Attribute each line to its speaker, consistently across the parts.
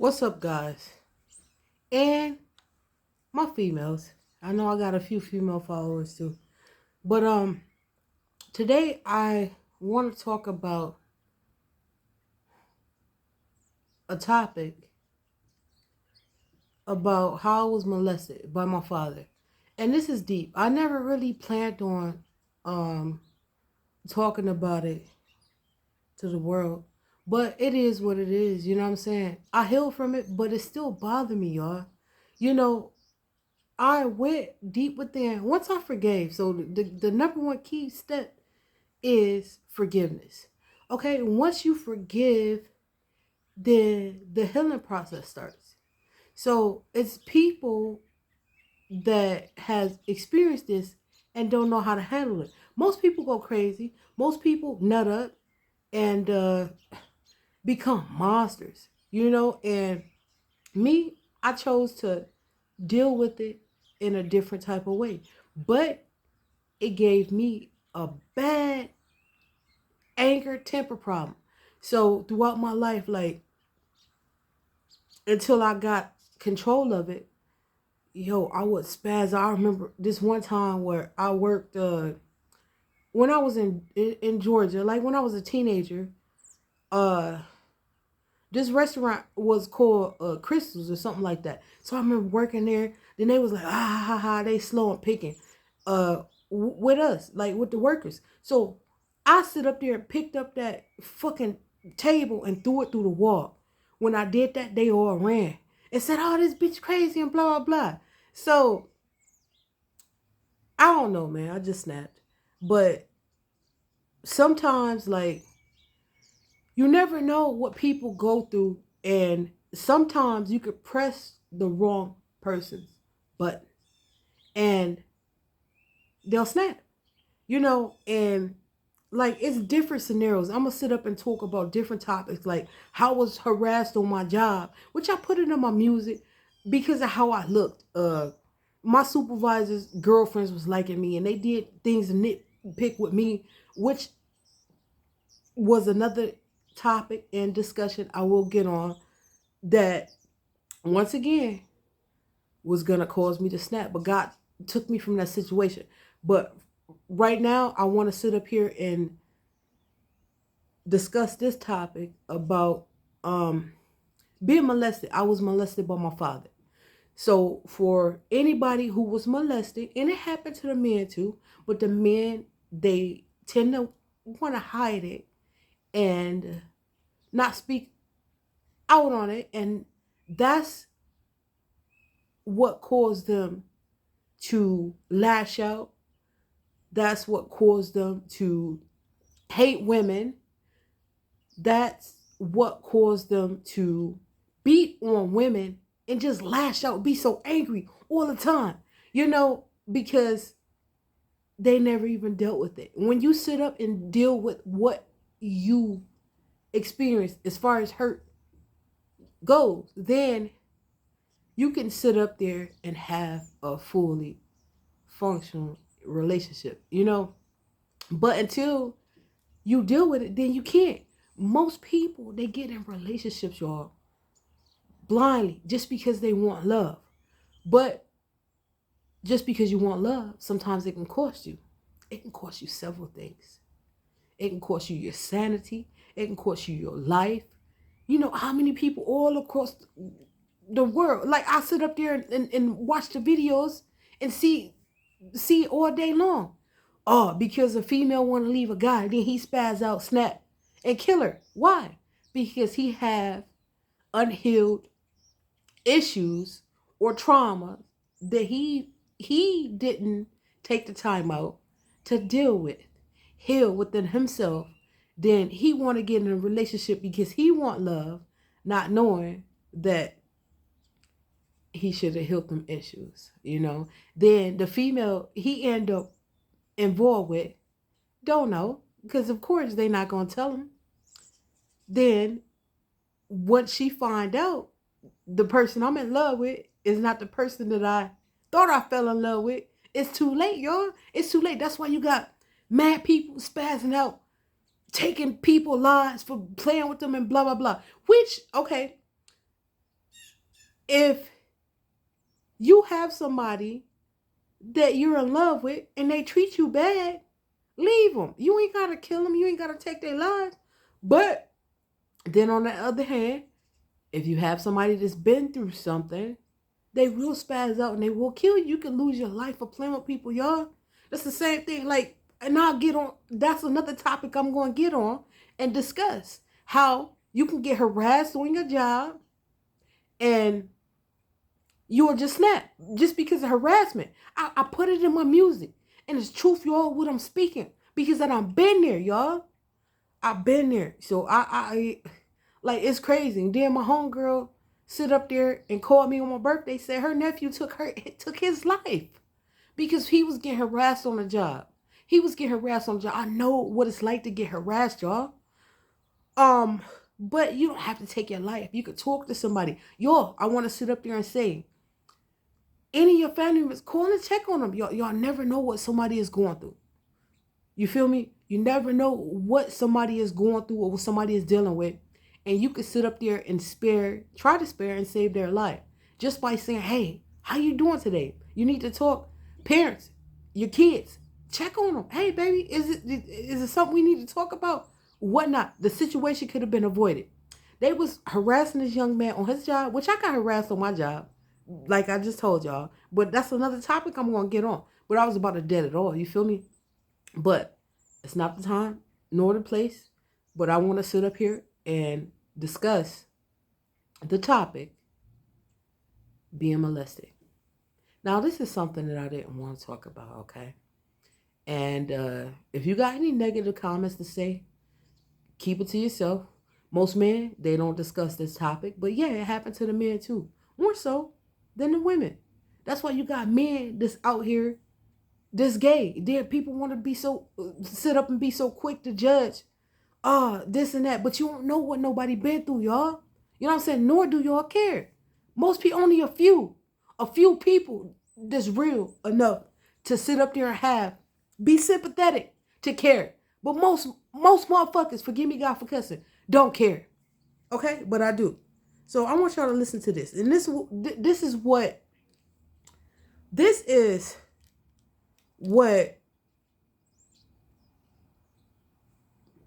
Speaker 1: What's up, guys? And my females. I know I got a few female followers too. But today I want to talk about a topic about how I was molested by my father. And this is deep. I never really planned on um talking about it to the world. But it is what it is, you know what I'm saying? I healed from it, but it still bothered me, y'all. You know, I went deep within. Once I forgave, so the number one key step is forgiveness. Okay, once you forgive, then the healing process starts. So it's people that has experienced this and don't know how to handle it. Most people go crazy. Most people nut up and become monsters, and me, I chose to deal with it in a different type of way. But it gave me a bad anger temper problem. So throughout my life, like until I got control of it, I would spaz. I remember this one time where I worked when I was in Georgia, like when I was a teenager. Uh, this restaurant was called Crystals or something like that. So I remember working there. Then they was like, ah ha ha, they slow and picking, with us, like with the workers. So I sit up there and picked up that fucking table and threw it through the wall. When I did that, they all ran and said, "Oh, this bitch crazy," and blah blah blah. So I don't know, man. I just snapped. But sometimes, like, you never know what people go through, and sometimes you could press the wrong person's button and they'll snap, and like it's different scenarios. I'm gonna sit up and talk about different topics, like how I was harassed on my job, which I put it in my music because of how I looked. My supervisor's girlfriends was liking me, and they did things to nitpick with me, which was another topic and discussion I will get on. That once again was gonna cause me to snap, but God took me from that situation. But right now, I want to sit up here and discuss this topic about being molested. I was molested by my father. So for anybody who was molested, and it happened to the men too, but the men, they tend to want to hide it and not speak out on it, and that's what caused them to lash out. That's what caused them to hate women. That's what caused them to beat on women and just lash out, be so angry all the time, because they never even dealt with it. When you sit up and deal with what you experienced as far as hurt goes, then you can sit up there and have a fully functional relationship. But until you deal with it, then you can't. Most people, they get in relationships, y'all, blindly just because they want love. But just because you want love, sometimes it can cost you. It can cost you several things. It can cost you your sanity. It can cost you your life. You know how many people all across the world, like I sit up there and watch the videos and see all day long. Oh, because a female want to leave a guy, then he spaz out, snap, and kill her. Why? Because he have unhealed issues or trauma that he didn't take the time out to deal with, heal within himself. Then he want to get in a relationship because he want love, not knowing that he should have healed them issues. Then the female he end up involved with don't know, because of course they not gonna tell him. Then once she find out the person I'm in love with is not the person that I thought I fell in love with, it's too late, y'all. It's too late. That's why you got mad people spazzing out, taking people lives for playing with them and blah blah blah. Which, okay, if you have somebody that you're in love with and they treat you bad, leave them. You ain't got to kill them. You ain't got to take their lives. But then on the other hand, if you have somebody that's been through something, they will spaz out and they will kill you. You can lose your life for playing with people, y'all. That's the same thing. Like, and I'll get on, that's another topic I'm going to get on and discuss. How you can get harassed on your job and you'll just snap just because of harassment. I put it in my music. And it's truth, y'all, what I'm speaking. Because I've been there, y'all. I've been there. So I like, it's crazy. And then my homegirl sit up there and called me on my birthday, said her nephew took his life because he was getting harassed on the job. He was getting harassed on the job. I know what it's like to get harassed, y'all. But you don't have to take your life. You could talk to somebody. Y'all, I want to sit up there and say, any of your family members, call and check on them. Y'all never know what somebody is going through. You feel me? You never know what somebody is going through or what somebody is dealing with. And you could sit up there and try to spare and save their life. Just by saying, hey, how you doing today? You need to talk. Parents, your kids, check on them. Hey, baby, is it something we need to talk about? Whatnot. The situation could have been avoided. They was harassing this young man on his job, which I got harassed on my job. Like I just told y'all. But that's another topic I'm going to get on. But I was about to dead it all. You feel me? But it's not the time nor the place. But I want to sit up here and discuss the topic, being molested. Now, this is something that I didn't want to talk about, okay? And if you got any negative comments to say, keep it to yourself. Most men, they don't discuss this topic. But yeah, it happened to the men too. More so than the women. That's why you got men that's out here this gay. There, people want to be so, sit up and be so quick to judge, this and that, but you don't know what nobody been through, y'all. You know what I'm saying? Nor do y'all care. Most people, only a few people that's real enough to sit up there and be sympathetic to care. But most motherfuckers, forgive me God for cussing, don't care. Okay? But I do. So I want y'all to listen to this. And this is what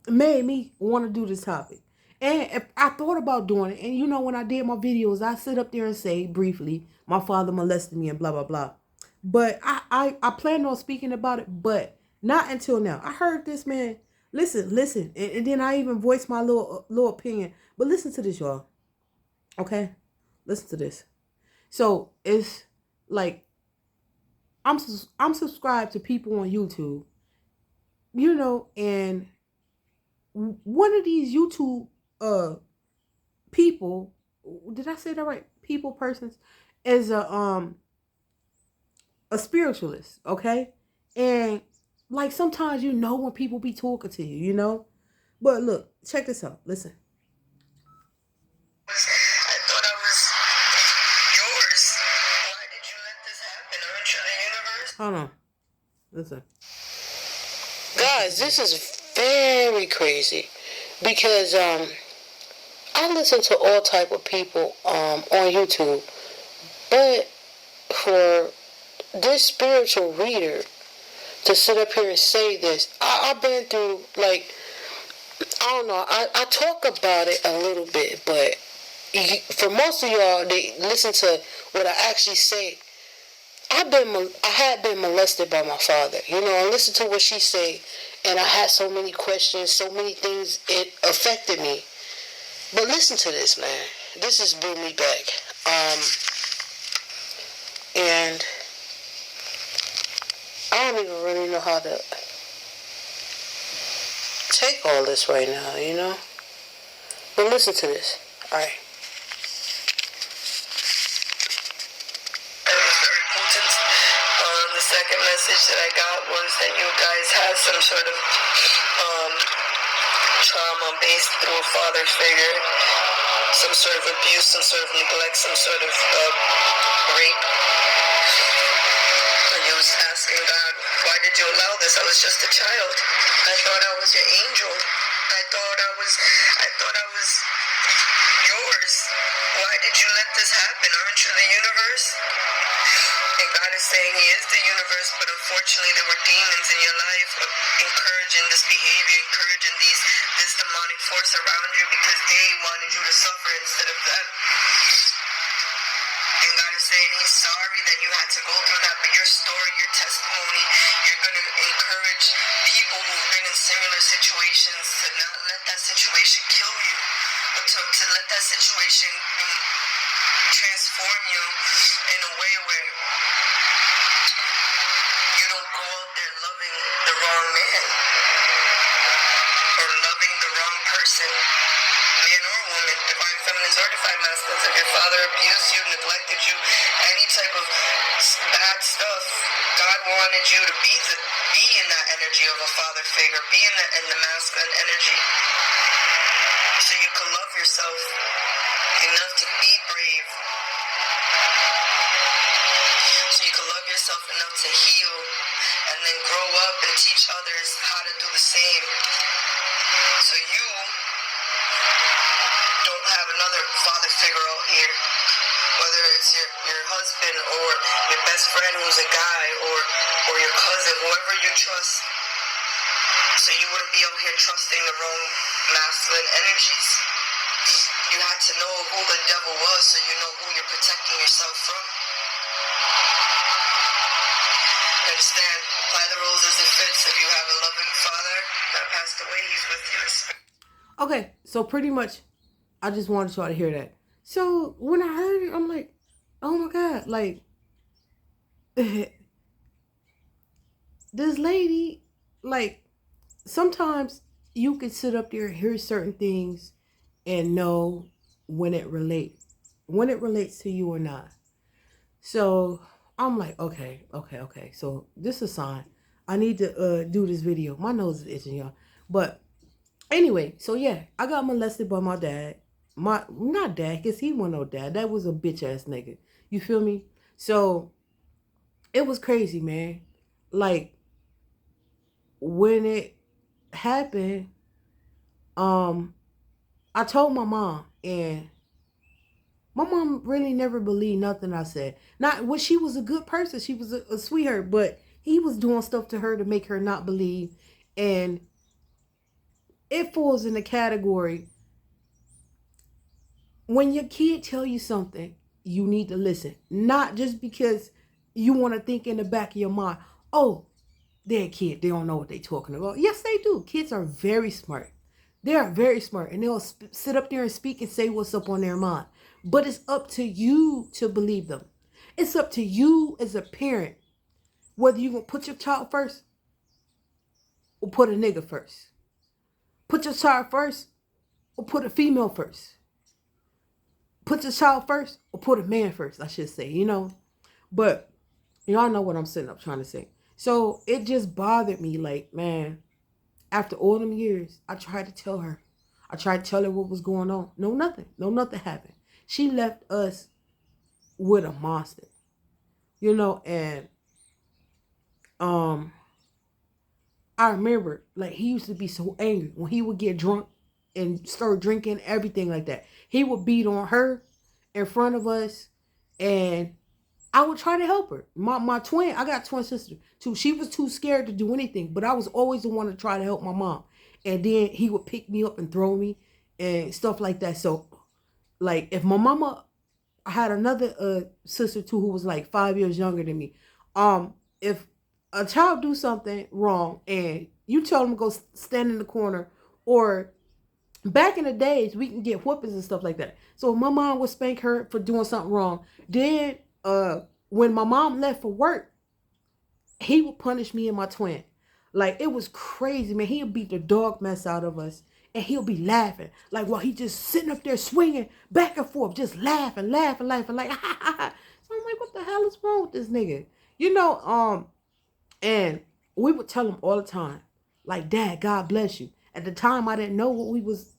Speaker 1: made me want to do this topic. And if I thought about doing it, and you know, when I did my videos, I sit up there and say briefly, my father molested me and blah, blah, blah. But I planned on speaking about it, but not until now. I heard this man, listen. And then I even voiced my little opinion. But listen to this, y'all. Okay? Listen to this. So it's like, I'm subscribed to people on YouTube, you know, and one of these YouTube people, did I say that right? Persons, is a spiritualist, okay? And like sometimes you know when people be talking to you, you know? But look, check this out. Listen. I thought I was yours. Why did you let this happen? Aren't you the universe? Hold on. Listen. Guys, this is very crazy because I listen to all type of people on YouTube, but for this spiritual reader to sit up here and say this, I've been through, like, I don't know, I talk about it a little bit, but for most of y'all, they listen to what I actually say. I had been molested by my father, you know, and listen to what she say, and I had so many questions, so many things, it affected me. But listen to this, man. This has brought me back. And I don't even really know how to take all this right now, you know? But listen to this. All right. The second message that I got was that you guys had some sort of trauma based through a father figure, some sort of abuse, some sort of neglect, some sort of rape. And you was asking God, why did you allow this? I was just a child. I thought I was your angel. I thought I was yours. Why did you let this happen? Aren't
Speaker 2: to the universe. And God is saying He is the universe, but unfortunately there were demons in your life encouraging this behavior, encouraging this demonic force around you because they wanted you to suffer instead of them. And God is saying He's sorry that you had to go through that, but your story, your testimony, you're going to encourage people who've been in similar situations to not let that situation kill you, but to let that situation transform you in a way where you don't go out there loving the wrong man or loving the wrong person, man or woman, divine feminines or divine masculines. If your father abused you, neglected you, any type of bad stuff, God wanted you to be in that energy of a father figure, be in the masculine energy, so you can love yourself enough to be brave, so you can love yourself enough to heal, and then grow up and teach others how to do the same, so you don't have another father figure out here, whether it's your husband or your best friend who's a guy or your cousin, whoever you trust, so you wouldn't be out here trusting the wrong masculine energies. You had to know who the devil was so you know who you're protecting yourself from. Understand? Apply the rules as it fits. If you have a loving father that passed away, he's with you.
Speaker 1: Okay, so pretty much, I just wanted y'all to hear that. So when I heard it, I'm like, oh my God, like, this lady, like, sometimes you can sit up there and hear certain things and know when it relates to you or not. So I'm like, okay. So this is a sign. I need to do this video. My nose is itching, y'all. But anyway, so yeah, I got molested by my dad. Not dad, because he wasn't no dad. That was a bitch ass nigga. You feel me? So it was crazy, man. Like, when it happened, I told my mom, and my mom really never believed nothing I said. Not when she was a good person, she was a sweetheart, but he was doing stuff to her to make her not believe, and it falls in the category when your kid tell you something, you need to listen, not just because you want to think in the back of your mind, oh, they're a kid, they don't know what they're talking about. Yes, they do. Kids are very smart. They are very smart, and they'll sit up there and speak and say what's up on their mind. But it's up to you to believe them. It's up to you as a parent, whether you're going to put your child first or put a nigga first. Put your child first or put a female first. Put your child first or put a man first, I should say, But y'all know what I'm sitting up trying to say. So it just bothered me, like, man, after all them years, I tried to tell her. I tried to tell her what was going on. No, nothing. No, nothing happened. She left us with a monster, and I remember, like, he used to be so angry when he would get drunk and start drinking, everything like that. He would beat on her in front of us, and I would try to help her. My twin, I got a twin sister too. She was too scared to do anything, but I was always the one to try to help my mom. And then he would pick me up and throw me and stuff like that. So, like, if my mama, I had another sister too who was like 5 years younger than me. If a child do something wrong and you tell them to go stand in the corner, or back in the days we can get whoopings and stuff like that. So my mom would spank her for doing something wrong. Then when my mom left for work, he would punish me and my twin. Like, it was crazy, man. He'll beat the dog mess out of us, and he'll be laughing. Like, while he just sitting up there swinging back and forth, just laughing, like, ha, ha, ha. So I'm like, what the hell is wrong with this nigga? And we would tell him all the time, like, Dad, God bless you. At the time, I didn't know what we was,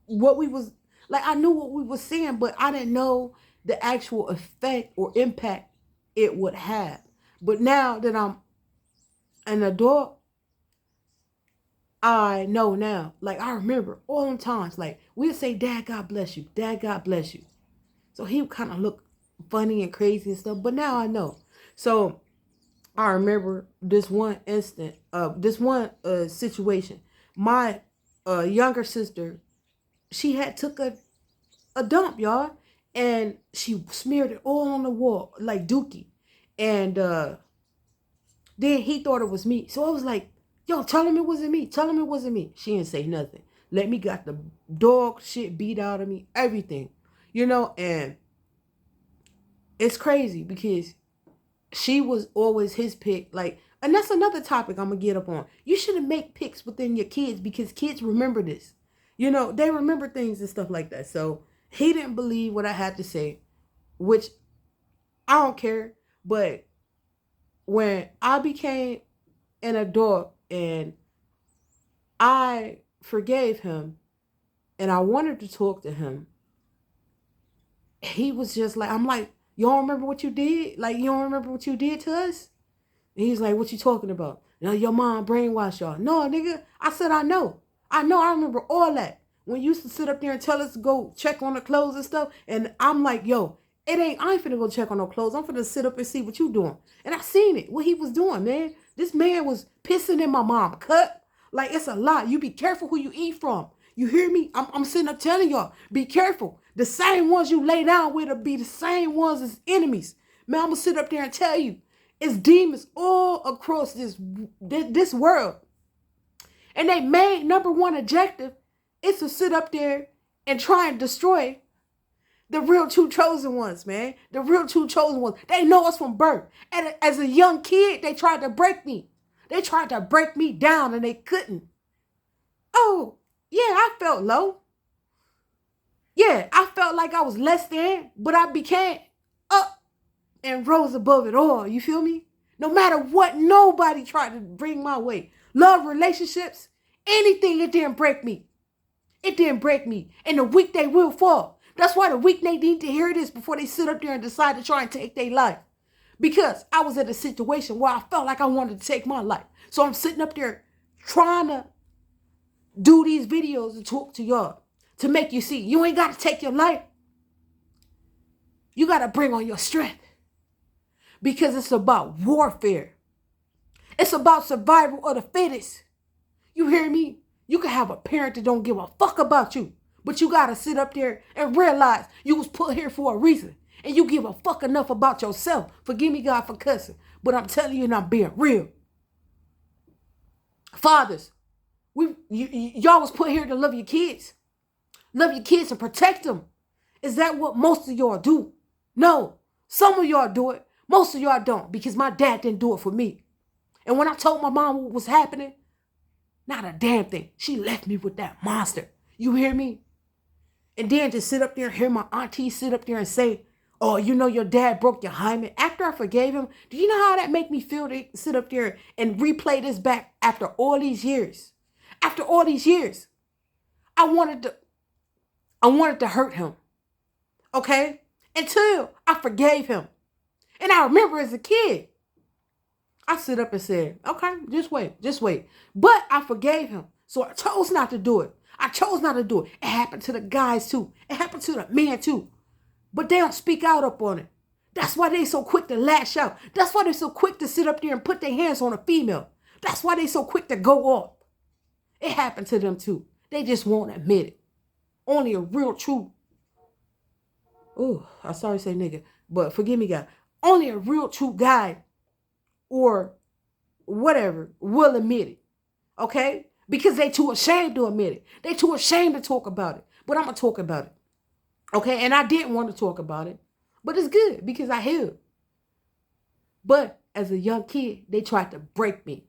Speaker 1: like, I knew what we was saying, but I didn't know the actual effect or impact it would have. But now that I'm an adult, I know now. Like, I remember all them times, like, we'd say, Dad, God bless you. Dad, God bless you. So he would kind of look funny and crazy and stuff, but now I know. So I remember this one instant, this one situation. My younger sister, she had took a dump, y'all, and she smeared it all on the wall like Dookie, and then he thought it was me. So I was like, yo, tell him it wasn't me. Tell him it wasn't me. She didn't say nothing. Let me got the dog shit beat out of me, everything, and it's crazy because she was always his pick. Like, and that's another topic I'm gonna get up on. You shouldn't make picks within your kids because kids remember this. They remember things and stuff like that. So he didn't believe what I had to say, which I don't care. But when I became an adult and I forgave him and I wanted to talk to him, he was just like, I'm like, you don't remember what you did? Like, you don't remember what you did to us? And he's like, what you talking about? Your mom brainwashed y'all. No, nigga. I said, I know. I remember all that. When you used to sit up there and tell us to go check on the clothes and stuff. And I'm like, yo, I ain't finna go check on no clothes. I'm finna sit up and see what you doing. And I seen it, what he was doing, man. This man was pissing in my mom cut. Like, it's a lot. You be careful who you eat from. You hear me? I'm sitting up telling y'all, be careful. The same ones you lay down with will be the same ones as enemies. Man, I'm gonna sit up there and tell you, it's demons all across this world. And they main number one objective is to sit up there and try and destroy the real true chosen ones, man. The real true chosen ones. They know us from birth. And as a young kid, they tried to break me. They tried to break me down and they couldn't. Oh, yeah, I felt low. Yeah, I felt like I was less than, but I became up and rose above it all. You feel me? No matter what nobody tried to bring my way. Love, relationships, anything, it didn't break me. It didn't break me. And the weak they will fall. That's why the weak they need to hear this before they sit up there and decide to try and take their life. Because I was in a situation where I felt like I wanted to take my life. So I'm sitting up there trying to do these videos and talk to y'all to make you see you ain't got to take your life. You got to bring on your strength. Because it's about warfare. It's about survival of the fittest. You hear me? You can have a parent that don't give a fuck about you. But you got to sit up there and realize you was put here for a reason. And you give a fuck enough about yourself. Forgive me, God, for cussing. But I'm telling you and I'm being real. Fathers, y'all was put here to love your kids. Love your kids and protect them. Is that what most of y'all do? No. Some of y'all do it. Most of y'all don't, because my dad didn't do it for me. And when I told my mom what was happening, not a damn thing. She left me with that monster. You hear me? And then to sit up there and hear my auntie sit up there and say, oh, your dad broke your hymen. After I forgave him, do you know how that make me feel to sit up there and replay this back after all these years? After all these years, I wanted to hurt him. Okay? Until I forgave him. And I remember as a kid, I sit up and said, okay, just wait. But I forgave him. So I chose not to do it. It happened to the guys too. It happened to the men too. But they don't speak out up on it. That's why they so quick to lash out. That's why they so quick to sit up there and put their hands on a female. That's why they so quick to go off. It happened to them too. They just won't admit it. Only a real true. Oh, I'm sorry to say nigga, but forgive me, God. Only a real true guy or whatever will admit it. Okay? Because they too ashamed to admit it. They too ashamed to talk about it. But I'm going to talk about it. Okay? And I didn't want to talk about it. But it's good because I healed. But as a young kid, they tried to break me.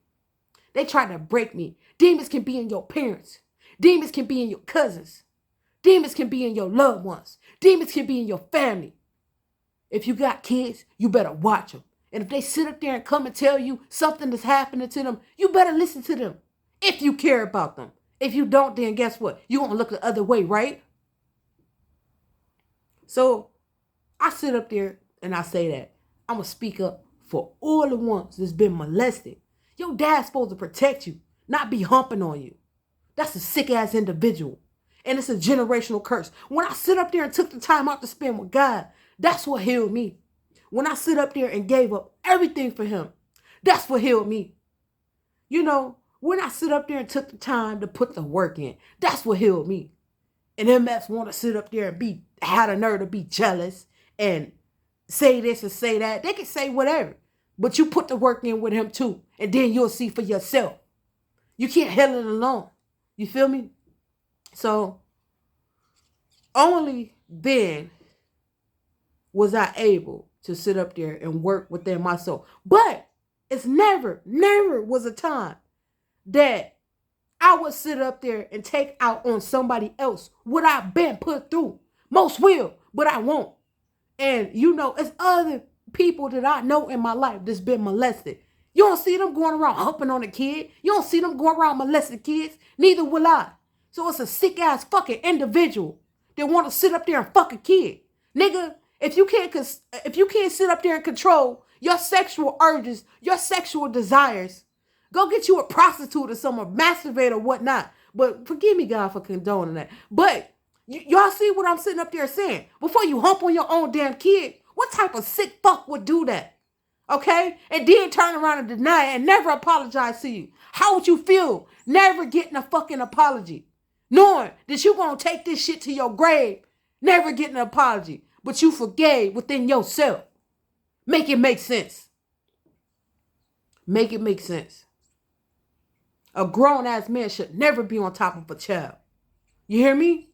Speaker 1: Demons can be in your parents. Demons can be in your cousins. Demons can be in your loved ones. Demons can be in your family. If you got kids, you better watch them. And if they sit up there and come and tell you something that's happening to them, you better listen to them. If you care about them. If you don't, then guess what? You're going to look the other way, right? So I sit up there and I say that. I'm going to speak up for all the ones that's been molested. Your dad's supposed to protect you, not be humping on you. That's a sick-ass individual. And it's a generational curse. When I sit up there and took the time out to spend with God, That's what healed me. When I sit up there and gave up everything for him, that's what healed me. You know, when I sit up there and took the time to put the work in, that's what healed me. And MFs want to sit up there and had a nerve to be jealous and say this and say that. They can say whatever, but you put the work in with him too, and then you'll see for yourself. You can't heal it alone. You feel me? So only then was I able to sit up there and work within myself. But it's never was a time that I would sit up there and take out on somebody else what I've been put through. Most will, but I won't. And you know, it's other people that I know in my life that's been molested. You don't see them going around humping on a kid. You don't see them going around molesting kids. Neither will I. So it's a sick ass fucking individual that want to sit up there and fuck a kid. Nigga, if you can't sit up there and control your sexual urges, your sexual desires, go get you a prostitute or some masturbate or whatnot. But forgive me, God, for condoning that. But y'all see what I'm sitting up there saying? Before you hump on your own damn kid, what type of sick fuck would do that? Okay? And then turn around and deny it and never apologize to you. How would you feel never getting a fucking apology? Knowing that you're going to take this shit to your grave, never getting an apology, but you forgave within yourself. Make it make sense. Make it make sense. A grown-ass man should never be on top of a child. You hear me?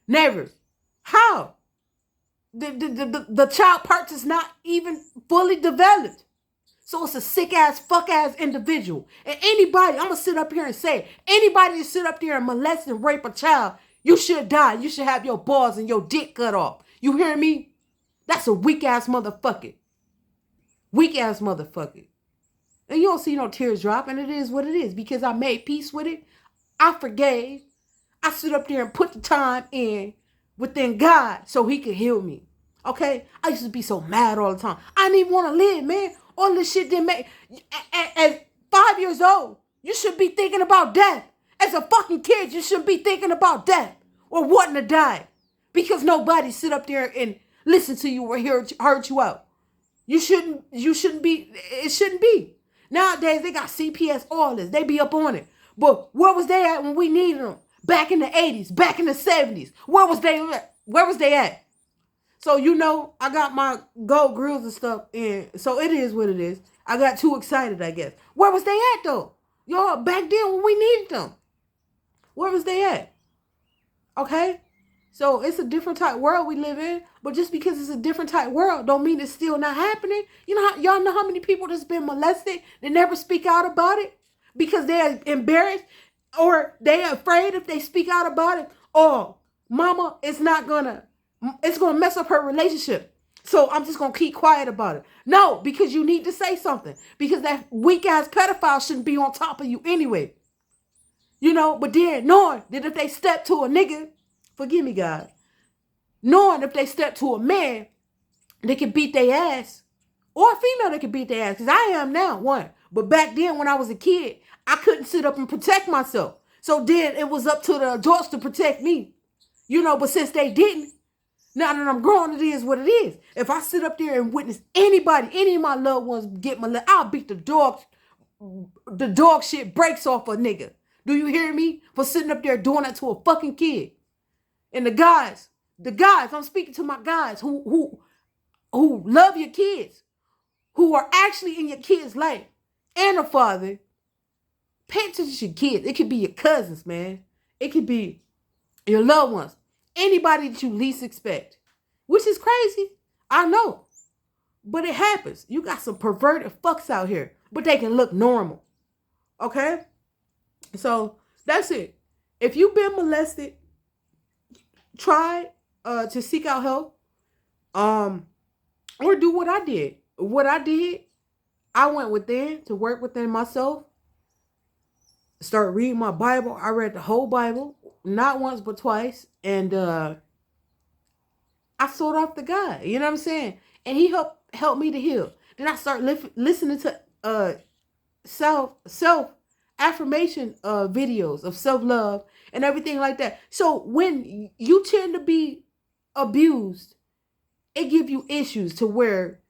Speaker 1: Never. How? The child part is not even fully developed. So it's a sick-ass, fuck-ass individual. And anybody, I'm going to sit up here and say, anybody that sit up there and molest and rape a child, you should die. You should have your balls and your dick cut off. You hear me? That's a weak-ass motherfucker. Weak-ass motherfucker. And you don't see no tears drop, and it is what it is. Because I made peace with it. I forgave. I sit up there and put the time in within God so he could heal me. Okay? I used to be so mad all the time. I didn't even want to live, man. All this shit didn't make... At 5 years old, you should be thinking about death. As a fucking kid, you shouldn't be thinking about death or wanting to die. Because nobody sit up there and listen to you or hurt you out. You shouldn't be... It shouldn't be. Nowadays, they got CPS, all this. They be up on it. But where was they at when we needed them? Back in the 80s, back in the 70s. Where was they at? Where was they at? So, you know, I got my gold grills and stuff in. So it is what it is. I got too excited, I guess. Where was they at, though? Y'all, back then when we needed them. Where was they at? Okay? So it's a different type world we live in. But just because it's a different type world don't mean it's still not happening. You know, y'all know how many people that's been molested that never speak out about it? Because they're embarrassed or they're afraid if they speak out about it. Oh, mama, it's going to mess up her relationship. So I'm just going to keep quiet about it. No, because you need to say something. Because that weak-ass pedophile shouldn't be on top of you anyway. You know, but then knowing that if they step to a nigga, forgive me, God, knowing if they step to a man, they can beat their ass. Or a female that can beat their ass. Because I am now, one. But back then when I was a kid, I couldn't sit up and protect myself. So then it was up to the adults to protect me. You know, but since they didn't, now that I'm grown, it is what it is. If I sit up there and witness anybody, any of my loved ones get molested, I'll beat the dog shit breaks off a nigga. Do you hear me? For sitting up there doing that to a fucking kid. And the guys, I'm speaking to my guys who love your kids, who are actually in your kid's life, and a father. Pay attention to your kids. It could be your cousins, man. It could be your loved ones. Anybody that you least expect. Which is crazy. I know. But it happens. You got some perverted fucks out here. But they can look normal. Okay? So, that's it. If you've been molested, try to seek out help. Or do what I did. What I did, I went within to work within myself. Start reading my Bible. I read the whole Bible. Not once, but twice. And I sought after God. You know what I'm saying? And he helped me to heal. Then I start listening to self-affirmation videos of self-love and everything like that. So when you tend to be abused it give you issues to where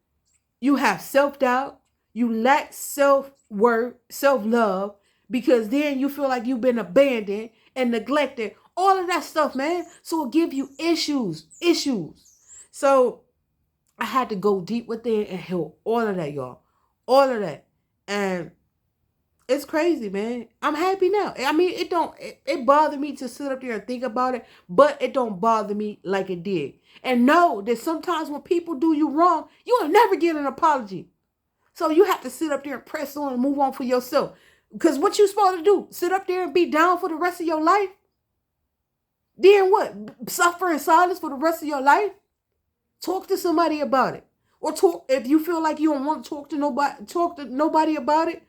Speaker 1: you have self-doubt, you lack self-worth, self-love, because then you feel like you've been abandoned and neglected. All of that stuff, man. So it give you issues. So I had to go deep within and heal all of that, y'all. All of that. And it's crazy, man. I'm happy now. I mean, it bothered me to sit up there and think about it, but it don't bother me like it did. And know that sometimes when people do you wrong, you will never get an apology. So you have to sit up there and press on and move on for yourself. Because what you supposed to do? Sit up there and be down for the rest of your life? Then what? Suffer in silence for the rest of your life? Talk to somebody about it. Or talk, if you feel like you don't want to talk to nobody about it,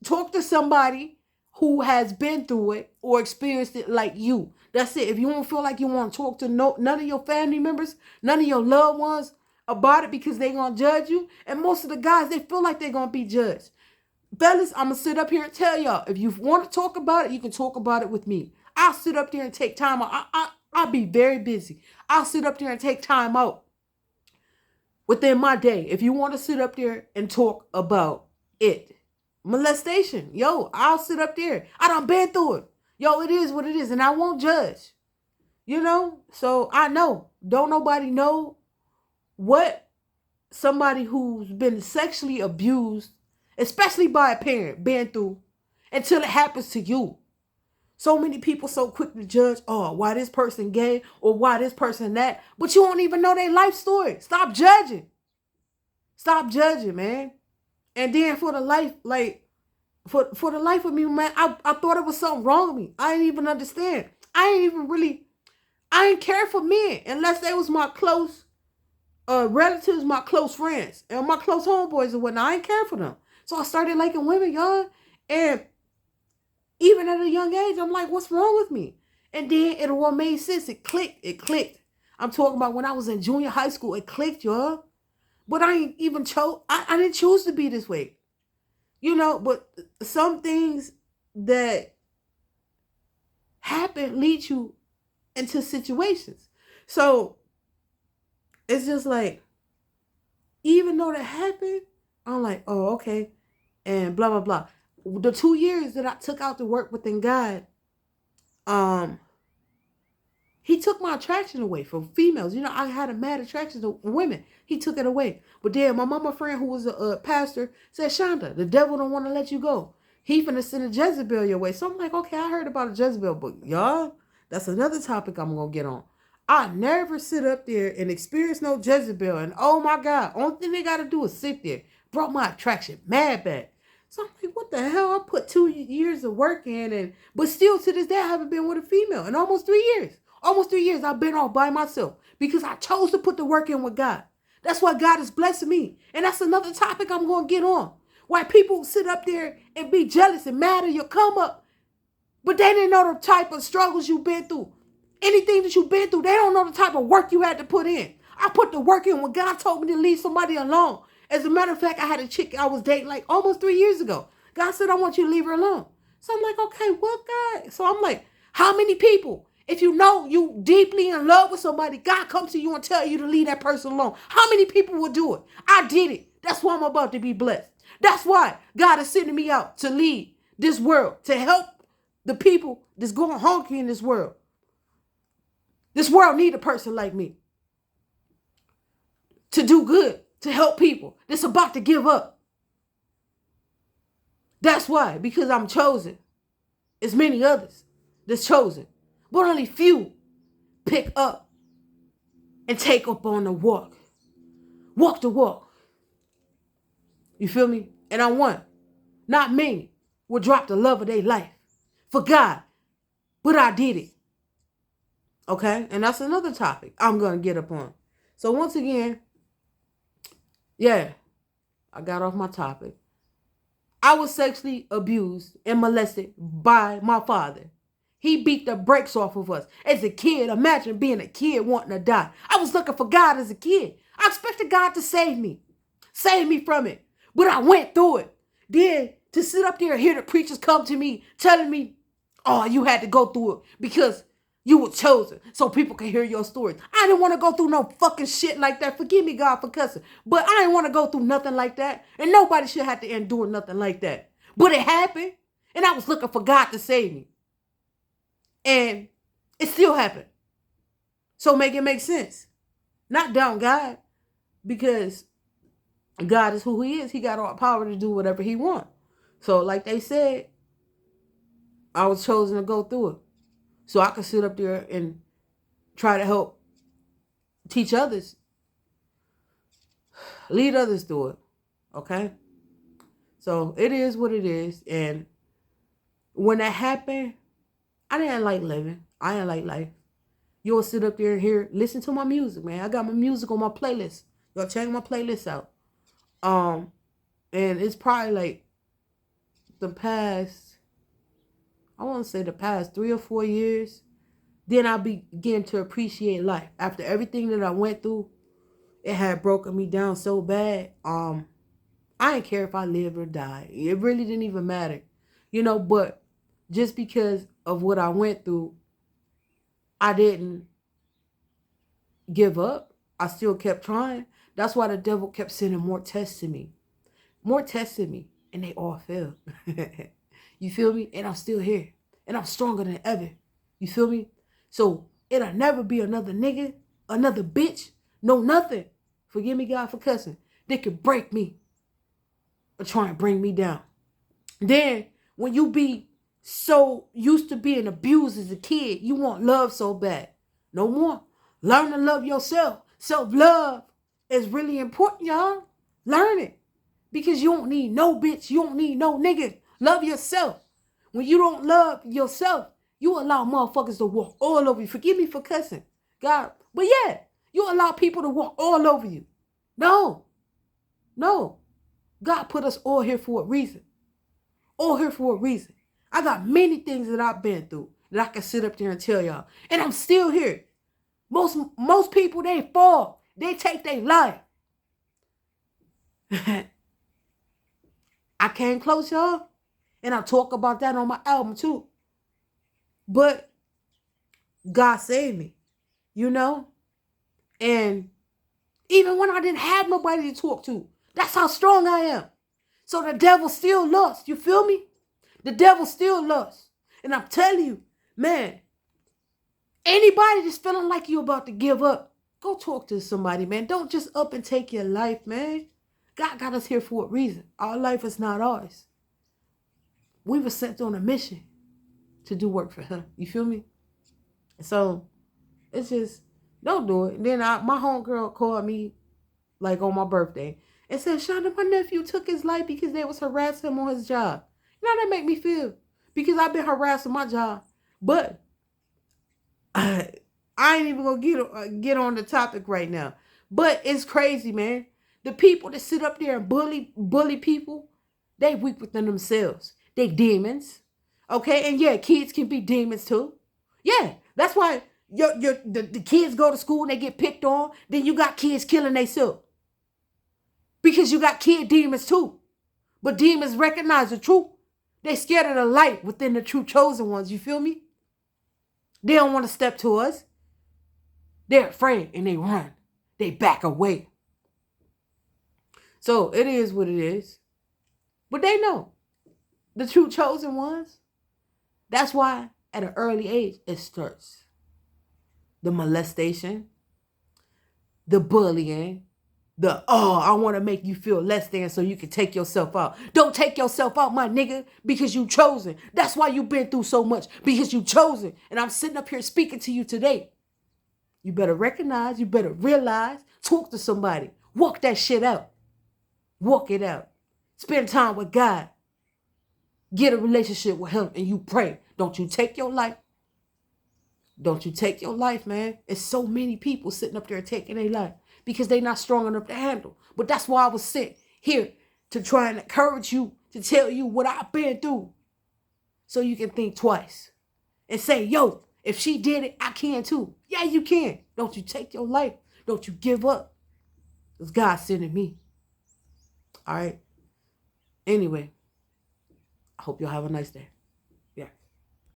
Speaker 1: talk to somebody who has been through it or experienced it like you. That's it. If you don't feel like you want to talk to none of your family members, none of your loved ones about it because they're going to judge you. And most of the guys, they feel like they're going to be judged. Fellas, I'm going to sit up here and tell y'all, if you want to talk about it, you can talk about it with me. I'll sit up there and take time out. I'll be very busy. I'll sit up there and take time out within my day. If you want to sit up there and talk about it. Molestation. Yo, I'll sit up there. I done been through it. Yo, it is what it is. And I won't judge. You know? So I know. Don't nobody know what somebody who's been sexually abused, especially by a parent, been through until it happens to you. So many people so quick to judge, oh, why this person gay or why this person that. But you don't even know their life story. Stop judging. Stop judging, man. And then for the life, like, for the life of me, man, I thought it was something wrong with me. I didn't even understand. I ain't care for men unless they was my close relatives, my close friends, and my close homeboys and whatnot. I ain't care for them. So I started liking women, y'all. And even at a young age, I'm like, what's wrong with me? And then it all made sense. It clicked. I'm talking about when I was in junior high school. It clicked, y'all. But I ain't even I didn't choose to be this way. You know, but some things that happen lead you into situations. So it's just like, even though that happened, I'm like, oh, okay. And blah, blah, blah. The 2 years that I took out to work within God, he took my attraction away from females. You know, I had a mad attraction to women. He took it away. But then my mama friend who was a pastor said, Shonda, the devil don't want to let you go. He finna send a Jezebel your way. So I'm like, okay, I heard about a Jezebel, but y'all, that's another topic I'm going to get on. I never sit up there and experience no Jezebel. And oh my God, only thing they got to do is sit there. Brought my attraction mad back. So I'm like, what the hell? I put 2 years of work in, but still to this day, I haven't been with a female in almost 3 years. Almost 3 years I've been off by myself because I chose to put the work in with God. That's why God is blessing me. And that's another topic I'm going to get on. Why people sit up there and be jealous and mad at your come up, but they didn't know the type of struggles you've been through. Anything that you've been through, they don't know the type of work you had to put in. I put the work in when God told me to leave somebody alone. As a matter of fact, I had a chick I was dating like almost 3 years ago. God said, I want you to leave her alone. So I'm like, okay, what God? So I'm like, how many people? If you know you deeply in love with somebody, God comes to you and tell you to leave that person alone. How many people will do it? I did it. That's why I'm about to be blessed. That's why God is sending me out to lead this world, to help the people that's going hungry in this world. This world need a person like me to do good, to help people that's about to give up. That's why, because I'm chosen. There's many others that's chosen, but only few pick up and take up on the walk. Walk the walk. You feel me? And I want, not many will drop the love of their life for God, but I did it. Okay? And that's another topic I'm going to get up on. So once again, yeah, I got off my topic. I was sexually abused and molested by my father. He beat the brakes off of us. As a kid, imagine being a kid wanting to die. I was looking for God as a kid. I expected God to save me from it. But I went through it. Then to sit up there and hear the preachers come to me telling me, oh, you had to go through it because You were chosen so people can hear your stories. I didn't want to go through no fucking shit like that. Forgive me, God, for cussing. But I didn't want to go through nothing like that. And nobody should have to endure nothing like that. But it happened. And I was looking for God to save me. And it still happened. So make it make sense. Not down God. Because God is who he is. He got all power to do whatever he wants. So like they said, I was chosen to go through it. So I could sit up there and try to help teach others, lead others through it. Okay? So it is what it is. And when that happened, I didn't like living. I didn't like life. You'll sit up there and hear, listen to my music, man. I got my music on my playlist. Y'all check my playlist out. And it's probably like the past, I want to say the past 3 or 4 years, then I began to appreciate life. After everything that I went through, it had broken me down so bad. I didn't care if I lived or died. It really didn't even matter. But just because of what I went through, I didn't give up. I still kept trying. That's why the devil kept sending more tests to me. More tests to me. And they all failed. You feel me? And I'm still here. And I'm stronger than ever. You feel me? So it'll never be another nigga, another bitch, no nothing. Forgive me, God, for cussing. They could break me or try and bring me down. Then when you be so used to being abused as a kid, you want love so bad. No more. Learn to love yourself. Self-love is really important, y'all. Learn it. Because you don't need no bitch. You don't need no nigga. Love yourself. When you don't love yourself, you allow motherfuckers to walk all over you. Forgive me for cussing. God. But yeah, you allow people to walk all over you. No. God put us all here for a reason. All here for a reason. I got many things that I've been through that I can sit up there and tell y'all. And I'm still here. Most people, they fall. They take their life. I came close, y'all. And I talk about that on my album too. But God saved me. And even when I didn't have nobody to talk to, that's how strong I am. So the devil still lost. You feel me? The devil still lost. And I'm telling you, man, anybody that's feeling like you about to give up, go talk to somebody, man. Don't just up and take your life, man. God got us here for a reason. Our life is not ours. We were sent on a mission to do work for him. You feel me? So it's just, don't do it. And then my homegirl called me like on my birthday and said, Shonda, my nephew took his life because they was harassing him on his job. That make me feel, because I've been harassed on my job. But I ain't even gonna get on the topic right now. But it's crazy, man. The people that sit up there and bully people, they weak within themselves. They demons. Okay? And yeah, kids can be demons too. Yeah, that's why the kids go to school and they get picked on. Then you got kids killing themselves. Because you got kid demons too. But demons recognize the truth. They scared of the light within the true chosen ones. You feel me? They don't want to step to us. They're afraid and they run. They back away. So it is what it is. But they know. The true chosen ones. That's why at an early age it starts. The molestation. The bullying. I want to make you feel less than so you can take yourself out. Don't take yourself out, my nigga, because you chosen. That's why you've been through so much, because you chosen. And I'm sitting up here speaking to you today. You better recognize, you better realize, talk to somebody. Walk that shit out. Walk it out. Spend time with God. Get a relationship with him and you pray. Don't you take your life. Don't you take your life, man. It's so many people sitting up there taking their life because they're not strong enough to handle. But that's why I was sent here to try and encourage you, to tell you what I've been through. So you can think twice and say, yo, if she did it, I can too. Yeah, you can. Don't you take your life. Don't you give up. It's God sending me. All right. Anyway, I hope y'all have a nice day.